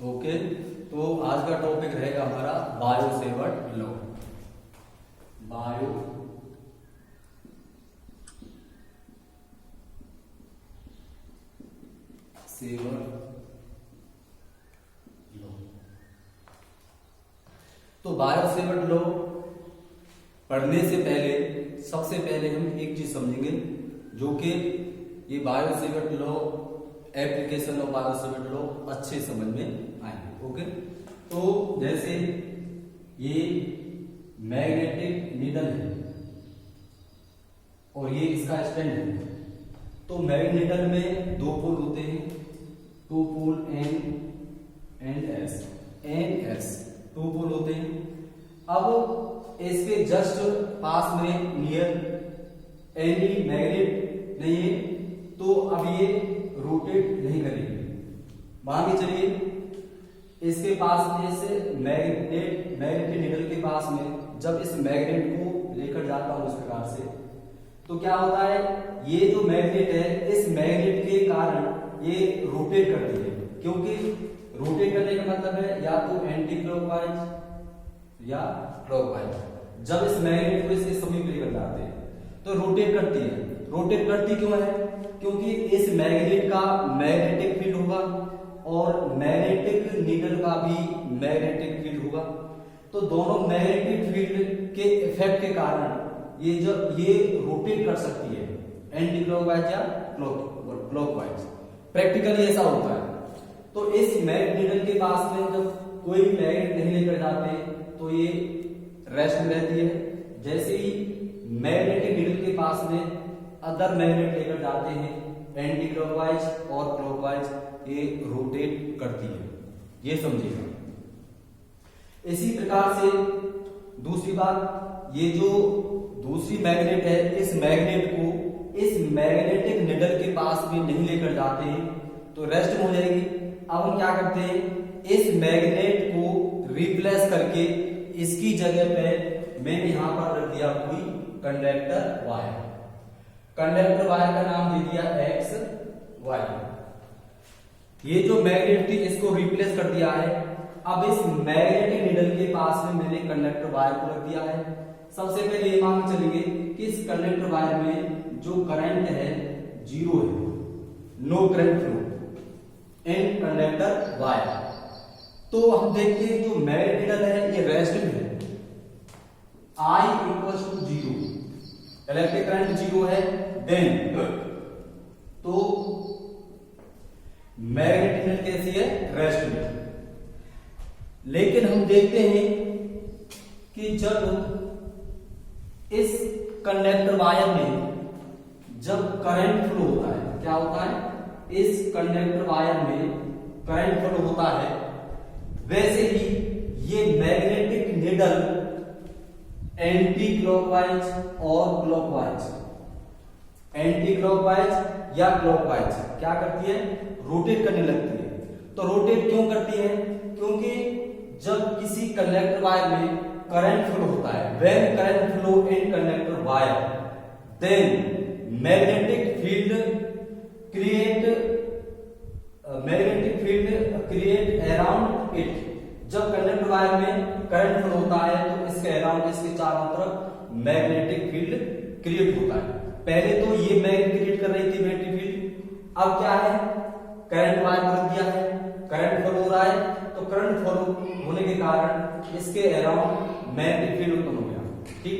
Okay, तो आज का टॉपिक रहेगा हमारा bio Savart law. Bio Savart law. तो बायो सेवर्ट लॉ पढ़ने से पहले सबसे पहले हम एक चीज समझेंगे, जो कि ये bio Savart law application of Biot Savart law अच्छे समझ में आएंगे। ओके, तो जैसे ये मैग्नेटिक नीडल है और ये इसका स्टैंड है, तो मैग्नेटिक नीडल में दो पोल होते हैं, two pole N and S, two pole होते हैं। अब इसके जस्ट पास में नियर एनी मैग्नेट नहीं है, तो अब ये रोटेट नहीं करेगी। मान के चलिए इसके पास में से मैग्नेटिक नीडल के पास में जब इस मैग्नेट को लेकर जाता हूं इस प्रकार से, तो क्या होता है, ये जो मैग्नेट है इस मैग्नेट के कारण ये रोटेट करती है। क्योंकि रोटेट करने का मतलब है या तो एंटी क्लॉकवाइज या क्लॉकवाइज। जब इस मैग्नेट को इसके समीप लेकर जाते हैं तो रोटेट करती है। रोटेट करती क्यों है? क्योंकि इस मैग्नेट का मैग्नेटिक फील्ड होगा और मैग्नेटिक नीडल का भी मैग्नेटिक फील्ड होगा। तो दोनों मैग्नेटिक फील्ड के इफेक्ट के कारण ये जब ये रोटेट कर सकती है एंटी क्लॉकवाइज या क्लॉकवाइज। प्रैक्टिकली ऐसा होता है। तो इस मैग्नेटिक नीडल के पास में जब कोई मैग्नेट नहीं लेकर जाते तो ये रेस्ट में रहती है। जैसे ही मैग्नेटिक नीडल के पास में अदर मैग्नेट लेकर जाते हैं एंटी क्लॉकवाइज और क्लॉकवाइज, ये रोटेट करती है। ये समझिएगा। इसी प्रकार से दूसरी बात, ये जो दूसरी मैग्नेट है इस मैग्नेट को इस मैग्नेटिक नीडल के पास में नहीं लेकर जाते हैं तो रेस्ट में हो जाएगी। अब हम क्या करते हैं, इस मैग्नेट को रिप्लेस करके इसकी जगह पे मैंने यहां पर रख दिया कोई कंडक्टर वायर। कंडक्टर वायर का नाम दे दिया एक्स वाई। ये जो मैग्नेट थी इसको रिप्लेस कर दिया है। अब इस मैग्नेटिक नीडल के पास में मैंने कंडक्टर वायर को रख दिया है। सबसे पहले ये मान के चलेंगे कि इस कंडक्टर वायर में जो करंट है जीरो है, no current flow in conductor wire. तो हम देखते हैं जो मैग्नेटिक नीडल है ये रेस्ट में है। I equals to zero, electric current zero है, देन तो मैग्नेटिक नीडल कैसी है, रेस्ट में। लेकिन हम देखते हैं कि जब इस कंडक्टर वायर में जब करंट फ्लो होता है, क्या होता है, इस कंडक्टर वायर में करंट फ्लो होता है, वैसे ही ये मैग्नेटिक नीडल एंटी क्लॉकवाइज और क्लॉकवाइज, एंटी क्लॉकवाइज या क्लॉकवाइज क्या करती है, रोटेट करने लगती है। तो रोटेट क्यों करती है? क्योंकि जब किसी कंडक्टर वायर में करंट फ्लो होता है, when current flow in conductor wire then magnetic field create around it. जब कंडक्टर वायर में करंट फ्लो होता है तो इसके अराउंड, इसके चारों तरफ मैग्नेटिक फील्ड क्रिएट होता है। पहले तो ये मैग्नेट क्रिएट कर रही थी मैग्नेटिक फील्ड, अब क्या है, करंट वायर को रख दिया है, करंट फ्लो हो रहा है, तो करंट फ्लो होने के कारण इसके अराउंड मैग्नेटिक फील्ड उत्पन्न हो गया। ठीक,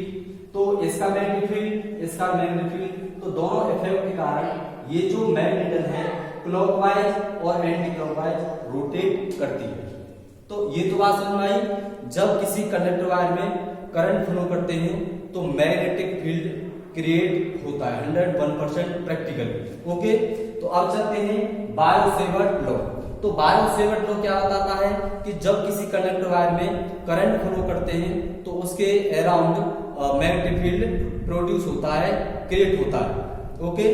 तो इसका मैग्नेटिक फील्ड, इसका मैग्नेटिक फील्ड, तो दोनों इफेक्ट के कारण ये जो मैग्नेटिक नीडल है क्लॉकवाइज और एंटी क्लॉकवाइज रोटेट करती है। तो ये तो बात समझ में आई। जब किसी कंडक्टर वायर में करंट फ्लो करते हैं तो मैग्नेटिक फील्ड क्रिएट होता है 101% प्रैक्टिकल। ओके, तो अब चलते हैं बायो सेवर्ट लॉ। तो बायो सेवर्ट लॉ क्या बताता है कि जब किसी कंडक्टर वायर में करंट फ्लो करते हैं तो उसके अराउंड मैग्नेटिक फील्ड प्रोड्यूस होता है, क्रिएट होता है। Okay,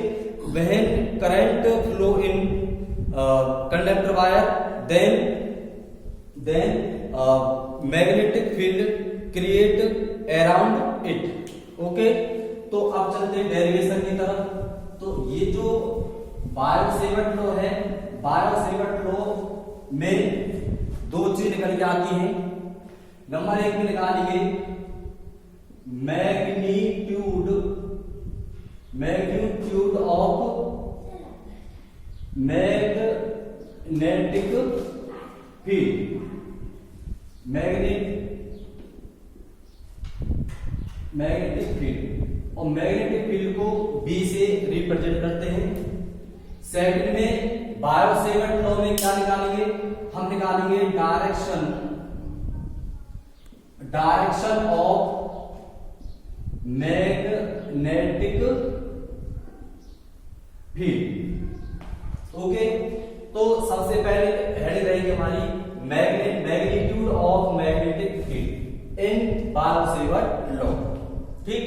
when current flow in conductor wire then magnetic field create around it. Okay, तो अब चलते हैं डेरिवेशन की तरफ। तो ये जो बायो सेवर्ट लॉ है, बायो सेवर्ट लॉ में दो चीज निकल के आती हैं। नंबर एक में निकालेंगे magnitude of magnetic field. Magnetic field, और मैग्नेटिक फील्ड को B से रिप्रेजेंट करते हैं। सेकंड में बायो-सेवर्ट लॉ में क्या निकालेंगे, हम निकालेंगे direction of magnetic field. Okay, तो सबसे पहले हेडिंग रहेगी हमारी magnitude of magnetic field in Biot-Savart law. ठीक,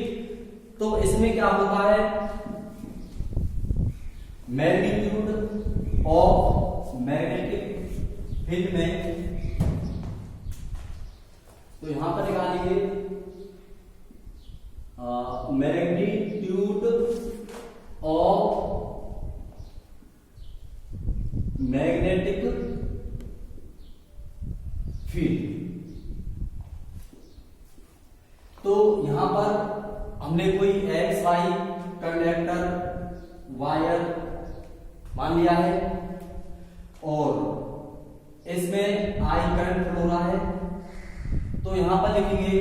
तो इसमें क्या होता है, मैग्नीट्यूड ऑफ मैग्नेटिक फील्ड में, तो यहां पर निकालेंगे मैग्नीट्यूड ऑफ मैग्नेटिक फील्ड। तो यहां पर हमने कोई एक्स वाई कंडक्टर वायर मान लिया है, और इसमें आई करंट फ्लो हो रहा है। तो यहां पर लिखेंगे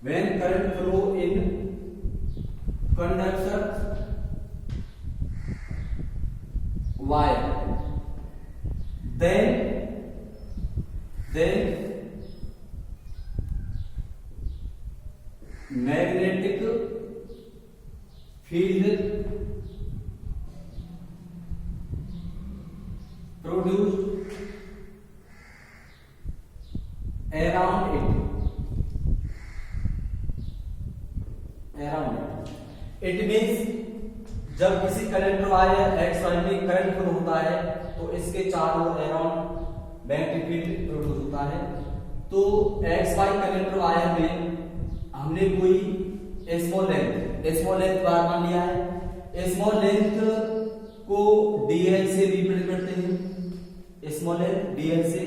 when current flow in conductor wire, then magnetic field produced around it। It means जब किसी कंडक्टर वायर एक्स वाई में करंट फ्लो होता है तो इसके चारों अराउंड मैग्नेटिक फील्ड प्रोड्यूस होता है। तो एक्स वाई कंडक्टर वायर में हमने कोई स्मॉल लेंथ बार मान लिया है। स्मॉल लेंथ को डीएल से रिप्रेजेंट करते हैं, स्मॉल लेंथ डीएल से।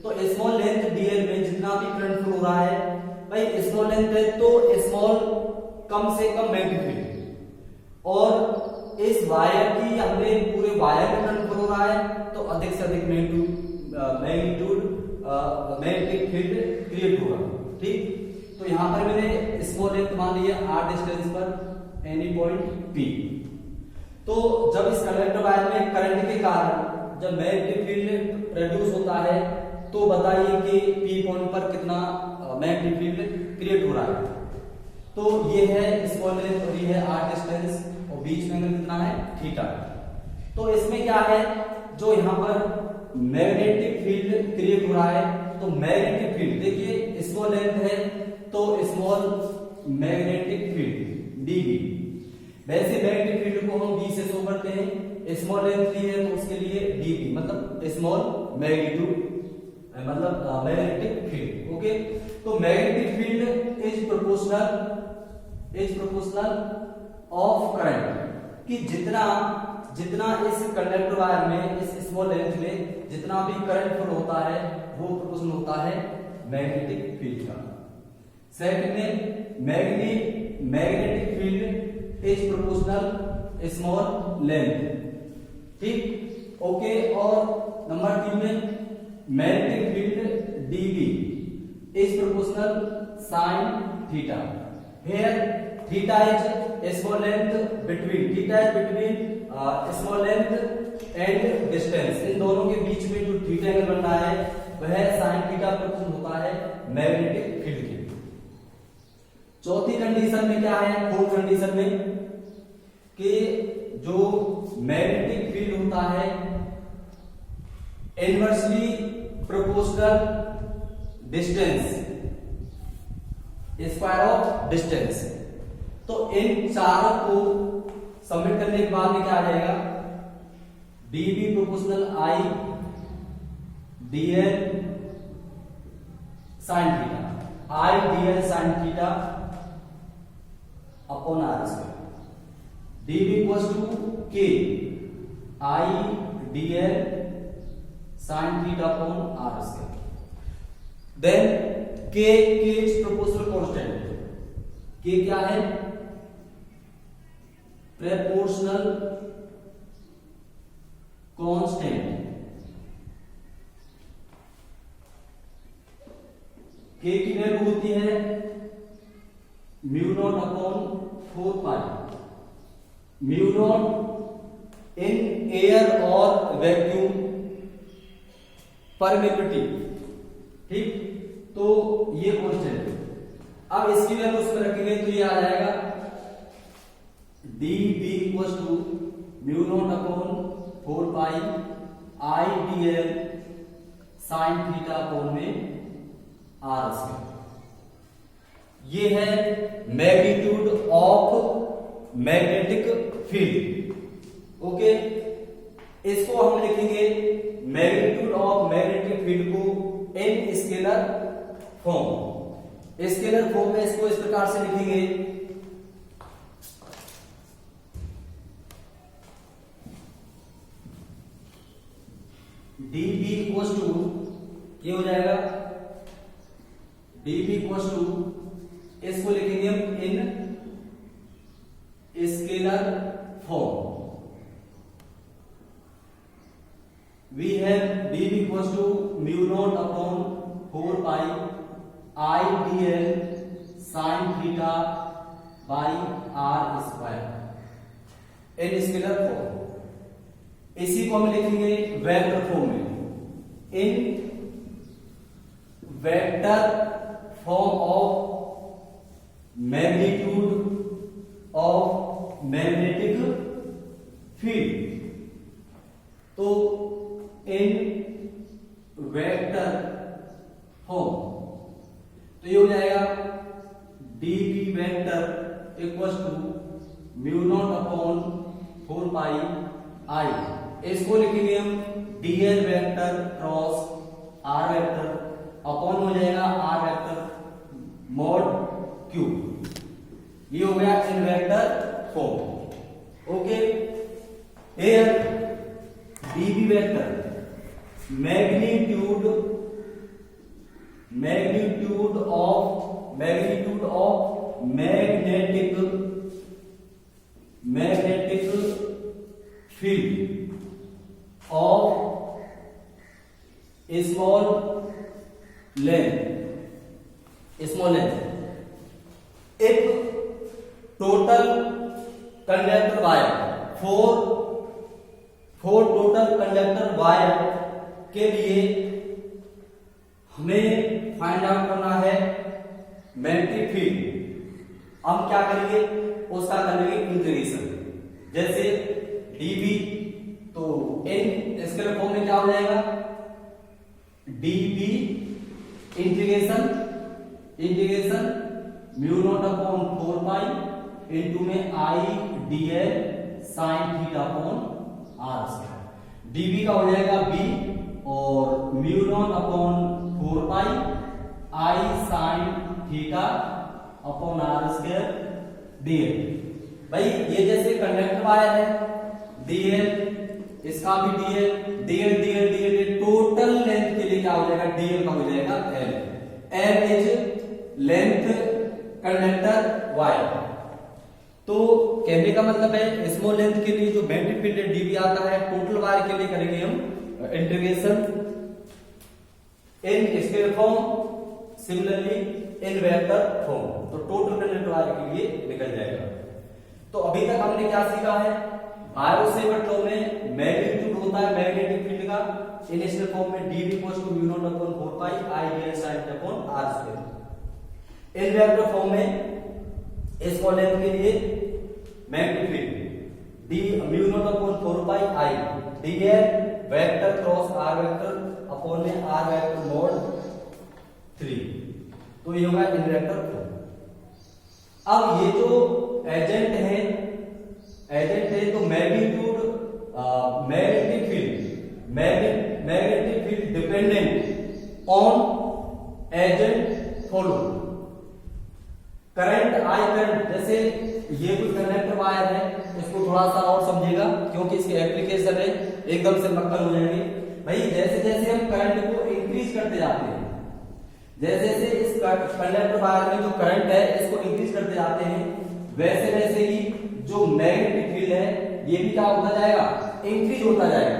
तो स्मॉल लेंथ डीएल में जितना भी करंट फ्लो हो रहा है, भाई स्मॉल लेंथ है तो स्मॉल कम से कम मैग्नेटिक फील्ड, और इस वायर की हमने पूरे वायर में करंट फ्लो हो रहा है तो अधिक से अधिक मैग्नीट्यूड मैग्नेटिक फील्ड क्रिएट होगा। ठीक, तो यहां पर मैंने स्मॉल लेंथ मान लिया r डिस्टेंस पर एनी पॉइंट P। तो जब इस कंडक्टर वायर में करंट के कारण जब मैग्नेटिक फील्ड प्रोड्यूस होता है, तो बताइए कि P पॉइंट पर कितना मैग्नेटिक फील्ड क्रिएट हो रहा है। तो ये है स्मॉल लेंथ और ये है r डिस्टेंस, और बीच में एंगल कितना है, थीटा। तो इसमें क्या है, जो यहाँ पर मैग्नेटिक फील्ड क्रिएट हो रहा है, तो मैग्नेटिक फील्ड देखिए स्मॉल लेंथ है तो स्मॉल मैग्नेटिक फील्ड dB। वैसे मैग्नेटिक फील्ड को हम B से शो करते हैं, स्मॉल लेंथ ली है तो उसके लिए dB मतलब स्मॉल मैग्नीट्यूड मतलब मैग्नेटिक फील्ड। ओके, तो magnetic field is proportional of current, कि जितना इस कंडक्टर वायर में इस स्मॉल लेंथ में जितना भी करंट फ्लो होता है वो प्रोपोर्शनल होता है मैग्नेटिक फील्ड का। सेकंड में magnetic field is proportional small length. ठीक, ओके, और नंबर 3 में magnetic field dB is proportional sin theta. Here theta is small length between small length and distance। इन दोनों के बीच में जो थीटा एंगल बन रहा है वह sin थीटा प्रोपोर्शनल होता है मैग्नेटिक फील्ड के। चौथी कंडीशन में क्या है, फोर्थ कंडीशन में, कि जो मैग्नेटिक फील्ड होता है inversely proportional distance square of distance. तो इन चारों को सबमिट करने के बाद में क्या आ जाएगा, dB proportional I dl sin theta, I dl sin theta upon r square. dv equals to k I dl sin theta upon r square. Then k is proportional constant. k क्या है? Proportional constant. k की value होती है mu not upon 4 pi. Mu not in air और vacuum permittivity, ठीक, तो ये constant है। अब इसकी वैल्यू उसमें रखेंगे तो ये आ जाएगा dv equals to mu not upon 4 pi I dl sin theta upon में r स्क्वायर। ये है मैग्नीट्यूड ऑफ मैग्नेटिक फील्ड। ओके, इसको हम लिखेंगे मैग्नीट्यूड ऑफ मैग्नेटिक फील्ड को in scalar form. Scalar form में इसको इस प्रकार से लिखेंगे dv इक्वल्स टू, ये हो जाएगा dv इक्वल्स टू, इसको लिखेंगे हम in scalar form. We have dv equals to mu not upon 4 pi I dl sin theta by r square in scalar form. इसी को हम लिखेंगे वेक्टर फॉर्म में, in vector form of magnitude of magnetic field. तो in vector form, तो ये हो जाएगा dv vector equals to mu not upon 4 pi I। इसको लिखेंगे हम dl vector cross r vector upon हो जाएगा r वेक्टर मॉड q। ये हो गया इन vector form. Okay, here dv vector magnitude of magnetic field of small length if total conductor wire four total conductor wire के लिए हमें find out करना है मैग्नेटिक फील्ड। हम क्या करेंगे, उसका करेंगे इंटीग्रेशन। जैसे dv, तो इन स्केलर फॉर्म में क्या हो जाएगा dv integration mu not upon 4 pi into में I dl sin theta upon r square. dv का हो जाएगा b और mu not upon 4 pi I sin theta upon r square dl। भाई ये जैसे कंडक्टर वायर है dl, इसका भी dl टोटल लेंथ के लिए क्या हो जाएगा, dl का हो जाएगा l is length conductor wire. तो कहने का मतलब है स्मॉल लेंथ के लिए जो मैग्नेटिक फील्ड dv आता है, टोटल वायर के लिए करेंगे हम integration in scalar form, similarly in vector form. तो टोटल कंडक्टर वायर के लिए निकल जाएगा। तो अभी तक हमने क्या सीखा है, बायो-सेवर्ट लॉ में मैग्नीट्यूड होता है मैग्नेटिक फील्ड का इन स्केलर फॉर्म में dv equals to mu not upon 4 pi I dl sin theta upon r square. In vector form में स्मॉल लेंथ के लिए magnetic field d mu not upon 4 pi I dl vector cross r vector upon में r vector mod 3। तो ये होगा इन vector form. अब ये जो एजेंट है तो magnitude magnetic field dependent on agent follow. Current current I current, जैसे ये कोई कंडक्टर वायर है, इसको थोड़ा सा और समझिएगा क्योंकि इसके एप्लीकेशन है एकदम से मक्खन हो जाएंगे भाई। जैसे जैसे हम करंट को इंक्रीज करते जाते हैं, जैसे जैसे इस कंडक्टर वायर में जो करंट है इसको इंक्रीज करते जाते हैं, वैसे वैसे ही जो मैग्नेटिक फील्ड है ये भी क्या होता जाएगा, इंक्रीज होता जाएगा।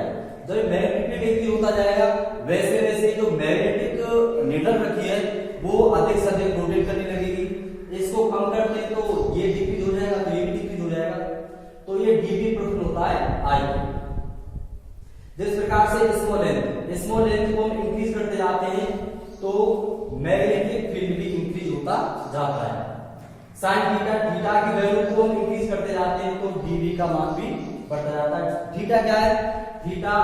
जब मैग्नेटिक फील्ड इंक्रीज होता जाएगा वैसे वैसे जो मैग्नेटिक नीडल रखी है वो अधिक से अधिक रोटेट करने लगेगी। इसको कम करते तो ये डिक्रीज हो जाएगा, तो ये भी डिक्रीज हो जाएगा। तो ये डीबी प्रोफिट होता है आई। जिस प्रकार से स्मॉल लेंथ को हम इंक्रीज करते जाते हैं तो मैग्नेटिक फील्ड भी इंक्रीज होता जाता है। साइन थीटा की वैल्यू को हम इंक्रीज करते जाते हैं तो डीबी का मान भी बढ़ता जाता है। थीटा क्या है, theta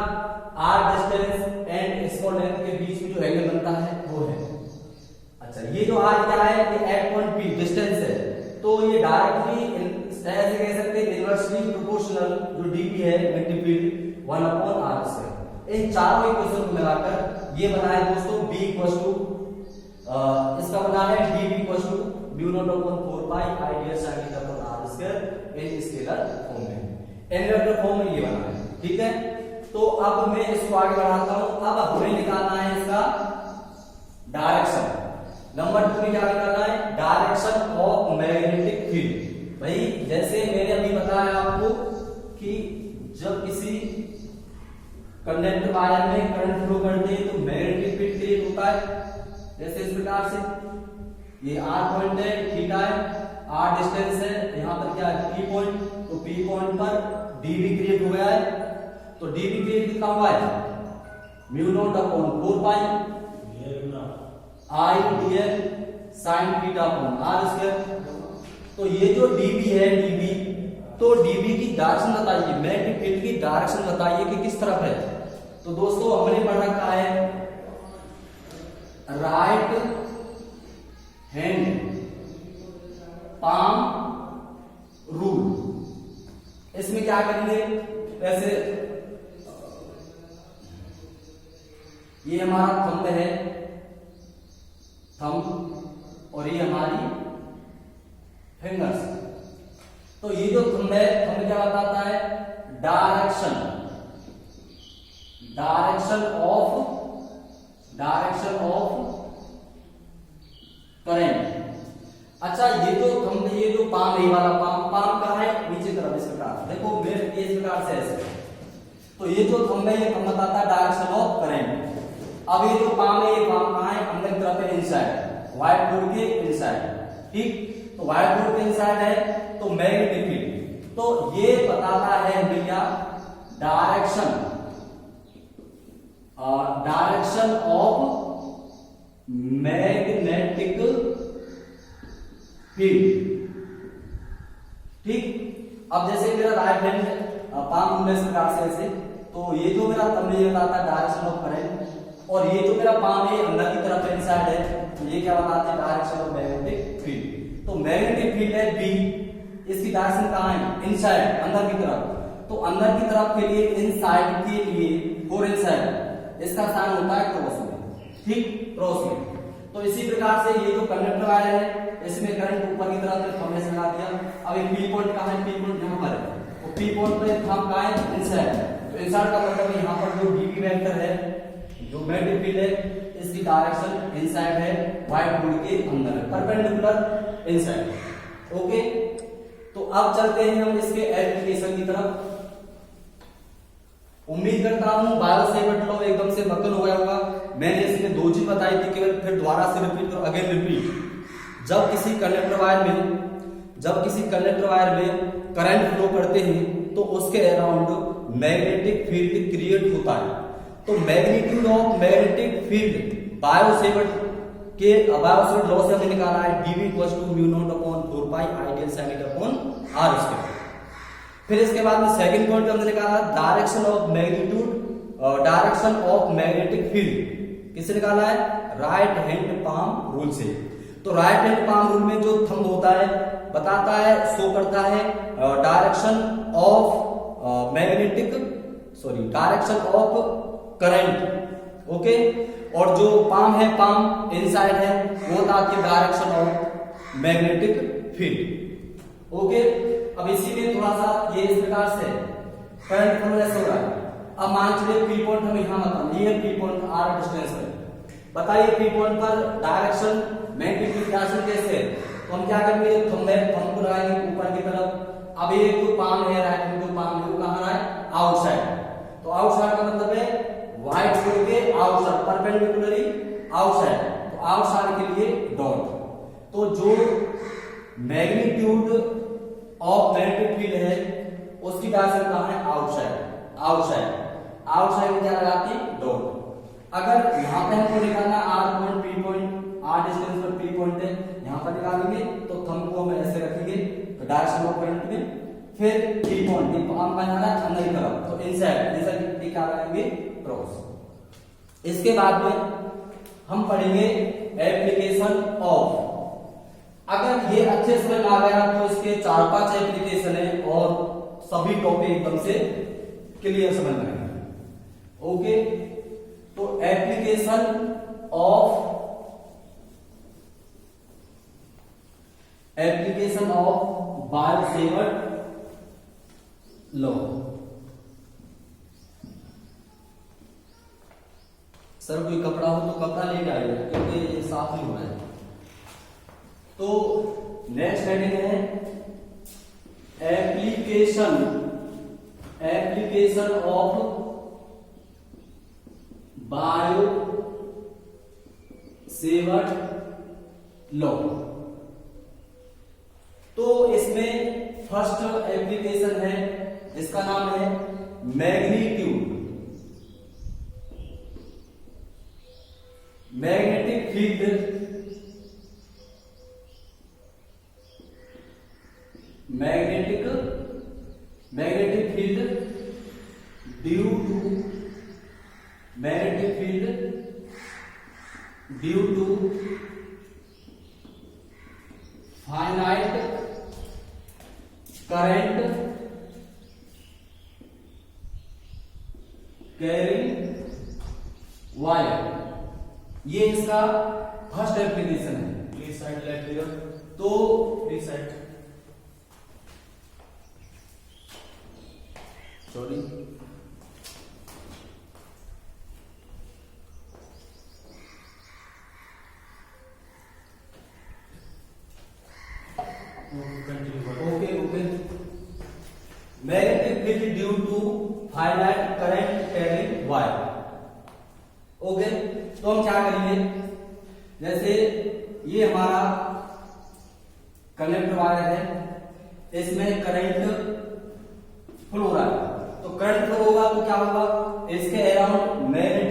r distance and small length के बीच में जो एंगल बनता है वो है। अच्छा, ये जो आर क्या है, ये एट पॉइंट पी डिस्टेंस है, तो ये डायरेक्टली ऐसे कह सकते हैं इनवर्सली प्रोपोर्शनल जो डीबी है मैग्नेटिक फील्ड 1/r से। इन चारों इक्वेशन को मिलाकर ये बना है दोस्तों b इक्वल टू इसका बना है db equal to μ0/4 pi ideal sin theta upon r square in scalar form में, n वेक्टर फॉर्म में ये बना है। ठीक है, तो अब मैं इसको आगे बढ़ाता हूं। अब हमें निकालना है इसका डायरेक्शन। नंबर 2 में क्या निकालना है, डायरेक्शन ऑफ मैग्नेटिक फील्ड। भाई जैसे मैंने अभी बताया आपको कि जब किसी कंडक्टर वायर में करंट फ्लो करते हैं तो मैग्नेटिक फील्ड क्रिएट होता है। जैसे इस प्रकार से ये r पॉइंट है, थीटा है, r डिस्टेंस है, यहां पर क्या है p पॉइंट, तो p पॉइंट पर dv क्रिएट हो गया है। तो dv क्रिएट कितना हुआ है, μ0/4 पाई I dl sin theta upon r square. तो ये जो dv है, dv तो dv की डायरेक्शन बताइए, मैग्नेटिक फील्ड की डायरेक्शन बताइए कि किस तरफ है। तो दोस्तों हमने पढ़ रखा है राइट हैंड पाम रूल। इसमें क्या करेंगे, वैसे ये हमारा थंब है, थंब, और ये हमारी फिंगर्स। तो ये जो थंब है, थंब क्या बताता है, डायरेक्शन ऑफ करंट। अच्छा, ये जो थंब, ये जो पाम है, वाला पाम कहां है, नीचे तरफ इस प्रकार देखो, मेरे इस प्रकार से ऐसे। तो ये जो थंब है, ये थंब बताता है डायरेक्शन ऑफ करंट। अब ये जो पाम है, ये पाम कहां है, अंदर की तरफ है, इनसाइड, व्हाइट बोर्ड के इनसाइड। ठीक, तो व्हाइट बोर्ड के इनसाइड है तो मैग्नेटिक फील्ड, तो ये बताता है हमें क्या, डायरेक्शन ऑफ मैग्नेटिक फील्ड। ठीक, अब जैसे मेरा राइट हैंड पाम रूल इस प्रकार से ऐसे, तो ये जो मेरा थंब ये बताता है डायरेक्शन ऑफ करंट, और ये जो मेरा पाम है अंदर की तरफ इनसाइड है, तो ये क्या बताता है, डायरेक्शन ऑफ मैग्नेटिक फील्ड। तो मैग्नेटिक फील्ड है बी, इसकी डायरेक्शन कहां है, इनसाइड, अंदर की तरफ। तो अंदर की तरफ के लिए, इनसाइड के लिए, फॉर इनसाइड, इसका साइन होता है क्रॉस में। ठीक, क्रॉस में। तो इसी प्रकार से ये जो कंडक्टर वायर है, इसमें करंट ऊपर की तरफ हमने लगा दिया। अब ये पी पॉइंट कहां है, पी पॉइंट यहां पर है, तो पी पॉइंट पे हम कहां है, इनसाइड। तो इनसाइड का मतलब यहां पर जो डीबी वेक्टर है, जो मैग्नेटिक फील्ड है, इसकी डायरेक्शन इनसाइड है, व्हाइट बोर्ड के अंदर है, परपेंडिकुलर इनसाइड। ओके, तो अब चलते हैं हम इसके एप्लीकेशन की तरफ। उम्मीद करता हूं बायो सेवर्ट लॉ एकदम से मक्कन हो गया होगा। मैंने इसमें 2 चीज बताई थी, केवल फिर दोबारा से रिपीट करो, अगेन रिपीट। जब किसी कंडक्टर वायर में करंट फ्लो करते हैं तो उसके अराउंड मैग्नेटिक फील्ड क्रिएट होता है। तो magnitude of magnetic field Biot Savart law से हमने निकाला है dv equal to μ0/4 pi ideal sin theta upon r square. फिर इसके बाद में सेकंड पॉइंट हमने निकाला डायरेक्शन ऑफ मैग्नेटिक फील्ड, किससे निकाला है, राइट हैंड पाम रूल से। तो राइट हैंड पाम रूल में जो थंब होता है, बताता है, शो करता है डायरेक्शन ऑफ करंट। ओके, और जो पाम है, पाम इनसाइड है, वो बताती है direction of magnetic field. Okay, अब इसी में थोड़ा सा ये इस प्रकार से करंट फ्लो ऐसे हो रहा है। अब मान चलिए पी पॉइंट हम यहां मतलब ये पी पॉइंट आर डिस्टेंस है, बताइए पी पॉइंट पर डायरेक्शन मैग्नेटिक डायरेक्शन कैसे है? तो हम क्या करेंगे, थंब को लगाएंगे ऊपर की तरफ। अब ये जो पाम है राइट में, जो पाम है वो कहां रहा है, आउटसाइड। तो आउटसाइड का मतलब है व्हाइट छोड़ के आउटसाइड, परपेंडिकुलरली आउटसाइड, तो आउटसाइड के लिए डॉट। तो जो मैग्नीट्यूड ऑफ मैग्नेटिक फील्ड है उसकी डायरेक्शन कहां है, आउटसाइड। आउटसाइड आउटसाइड में क्या लगाते हैं, डॉट। अगर यहां पे हमको निकालना r point P point, r distance पर पी पॉइंट है, यहां पर निकालेंगे तो थंब को हम ऐसे रखेंगे तो डायरेक्शन ऑफ करंट में, फिर पी पॉइंट हम बनाना है अंदर की तरफ, तो इनसाइड इनसाइड क्या लगाएंगे, क्रॉस। इसके बाद में हम पढ़ेंगे एप्लीकेशन ऑफ। अगर ये अच्छे समझ में आ गया तो इसके 4-5 एप्लीकेशन है और सभी टॉपिक एकदम से क्लियर समझ में आएंगे। ओके, तो application of Biot-Savart law. Sir कोई कपड़ा हो तो कपड़ा ले जाइए क्योंकि ये साफ नहीं हो रहा है। तो नेक्स्ट हेडिंग है application of Biot Savart law. तो इसमें फर्स्ट एप्लीकेशन है, इसका नाम है magnitude, magnetic field, magnetic field due to finite current carrying wire. ये इसका फर्स्ट एप्लीकेशन है। प्लीज साइड लेट क्लियर, तो please side, sorry, okay okay. Magnetic field due to finite current carrying wire. Okay, तो हम क्या करेंगे, जैसे ये हमारा कंडक्टर वायर है, इसमें करंट फ्लो हो रहा है, तो करंट फ्लो होगा तो क्या होगा, इसके अराउंड मैग्नेटिक